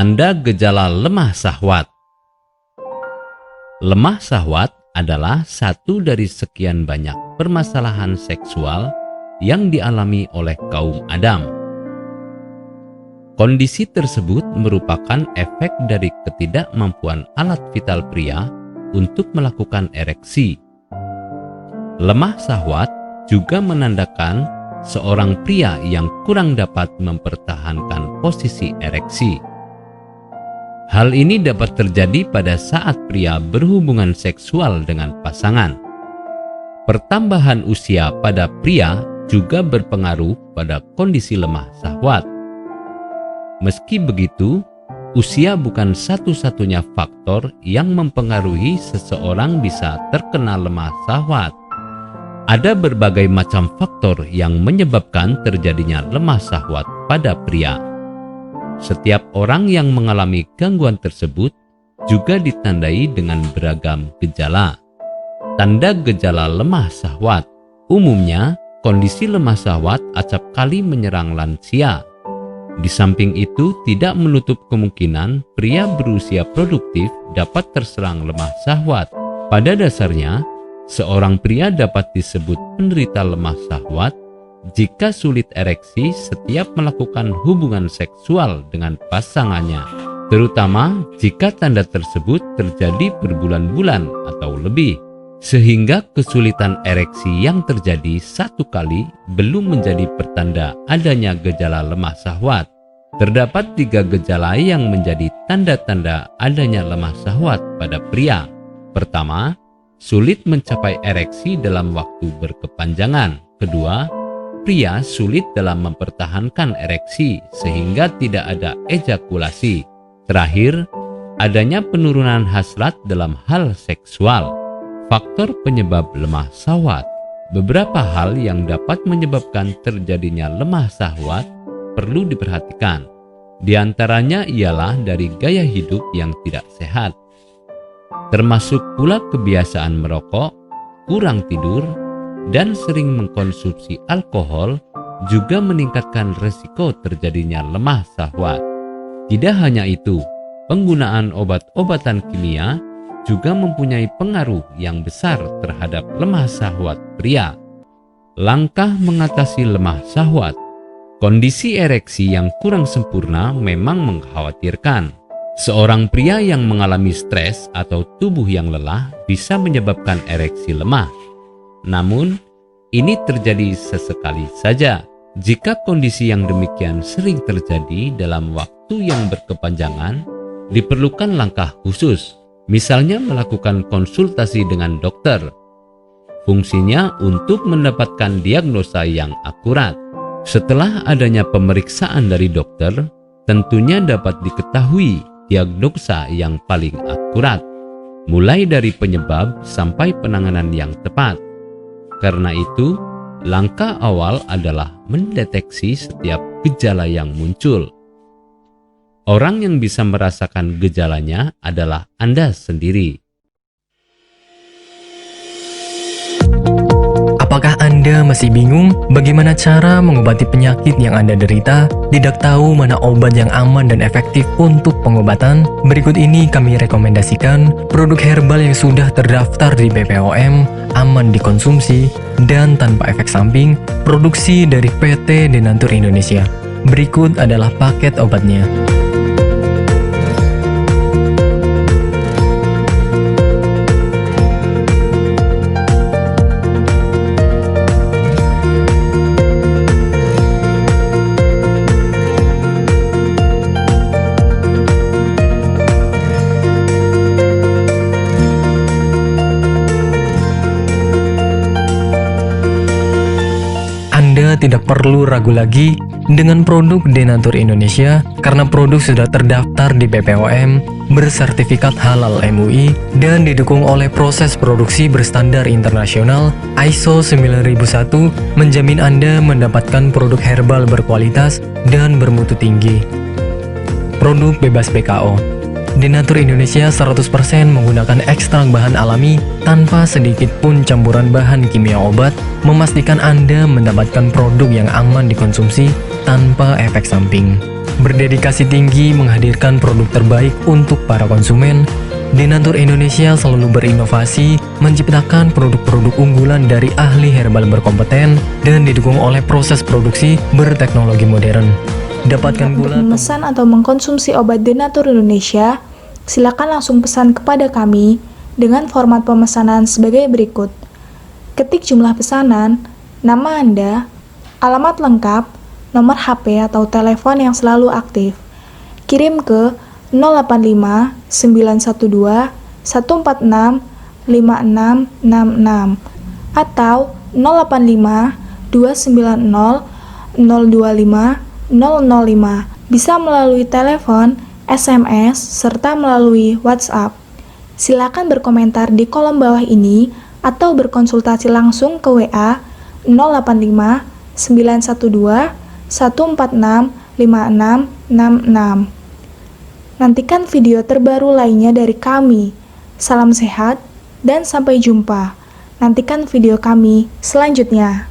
Tanda gejala lemah syahwat. Lemah syahwat adalah satu dari sekian banyak permasalahan seksual yang dialami oleh kaum Adam. Kondisi tersebut merupakan efek dari ketidakmampuan alat vital pria untuk melakukan ereksi. Lemah syahwat juga menandakan seorang pria yang kurang dapat mempertahankan posisi ereksi. Hal ini dapat terjadi pada saat pria berhubungan seksual dengan pasangan. Pertambahan usia pada pria juga berpengaruh pada kondisi lemah syahwat. Meski begitu, usia bukan satu-satunya faktor yang mempengaruhi seseorang bisa terkena lemah syahwat. Ada berbagai macam faktor yang menyebabkan terjadinya lemah syahwat pada pria. Setiap orang yang mengalami gangguan tersebut juga ditandai dengan beragam gejala. Tanda gejala lemah syahwat. Umumnya, kondisi lemah syahwat acap kali menyerang lansia. Di samping itu, tidak menutup kemungkinan pria berusia produktif dapat terserang lemah syahwat. Pada dasarnya, seorang pria dapat disebut penderita lemah syahwat jika sulit ereksi setiap melakukan hubungan seksual dengan pasangannya, terutama jika tanda tersebut terjadi berbulan-bulan atau lebih, sehingga kesulitan ereksi yang terjadi satu kali belum menjadi pertanda adanya gejala lemah syahwat. Terdapat 3 gejala yang menjadi tanda-tanda adanya lemah syahwat pada pria. Pertama, sulit mencapai ereksi dalam waktu berkepanjangan. Kedua, pria sulit dalam mempertahankan ereksi sehingga tidak ada ejakulasi. Terakhir, adanya penurunan hasrat dalam hal seksual. Faktor penyebab lemah syahwat. Beberapa hal yang dapat menyebabkan terjadinya lemah syahwat perlu diperhatikan. Di antaranya ialah dari gaya hidup yang tidak sehat, termasuk pula kebiasaan merokok, kurang tidur, dan sering mengkonsumsi alkohol juga meningkatkan resiko terjadinya lemah syahwat. Tidak hanya itu, penggunaan obat-obatan kimia juga mempunyai pengaruh yang besar terhadap lemah syahwat pria. Langkah mengatasi lemah syahwat. Kondisi ereksi yang kurang sempurna memang mengkhawatirkan. Seorang pria yang mengalami stres atau tubuh yang lelah bisa menyebabkan ereksi lemah. Namun, ini terjadi sesekali saja. Jika kondisi yang demikian sering terjadi dalam waktu yang berkepanjangan, diperlukan langkah khusus, misalnya melakukan konsultasi dengan dokter. Fungsinya untuk mendapatkan diagnosa yang akurat. Setelah adanya pemeriksaan dari dokter, tentunya dapat diketahui diagnosa yang paling akurat, mulai dari penyebab sampai penanganan yang tepat. Karena itu, langkah awal adalah mendeteksi setiap gejala yang muncul. Orang yang bisa merasakan gejalanya adalah Anda sendiri. Apakah Anda masih bingung bagaimana cara mengobati penyakit yang Anda derita? Tidak tahu mana obat yang aman dan efektif untuk pengobatan? Berikut ini kami rekomendasikan produk herbal yang sudah terdaftar di BPOM, aman dikonsumsi, dan tanpa efek samping, produksi dari PT Denatur Indonesia. Berikut adalah paket obatnya. Anda tidak perlu ragu lagi dengan produk Denatur Indonesia karena produk sudah terdaftar di BPOM, bersertifikat halal MUI, dan didukung oleh proses produksi berstandar internasional ISO 9001, menjamin Anda mendapatkan produk herbal berkualitas dan bermutu tinggi. Produk bebas BKO. Denatur Indonesia 100% menggunakan ekstrak bahan alami tanpa sedikit pun campuran bahan kimia obat, memastikan Anda mendapatkan produk yang aman dikonsumsi tanpa efek samping. Berdedikasi tinggi menghadirkan produk terbaik untuk para konsumen, Denatur Indonesia selalu berinovasi, menciptakan produk-produk unggulan dari ahli herbal berkompeten dan didukung oleh proses produksi berteknologi modern. Dapatkan Untuk pula memesan atau mengkonsumsi obat Denatur Indonesia, silakan langsung pesan kepada kami dengan format pemesanan sebagai berikut. Ketik jumlah pesanan, nama Anda, alamat lengkap, nomor HP atau telepon yang selalu aktif. Kirim ke 085 912 146 5666 atau 085 290 025 005. Bisa melalui telepon, SMS, serta melalui WhatsApp. Silakan berkomentar di kolom bawah ini atau berkonsultasi langsung ke WA 085 912 146 5666. Nantikan video terbaru lainnya dari kami. Salam sehat dan sampai jumpa. Nantikan video kami selanjutnya.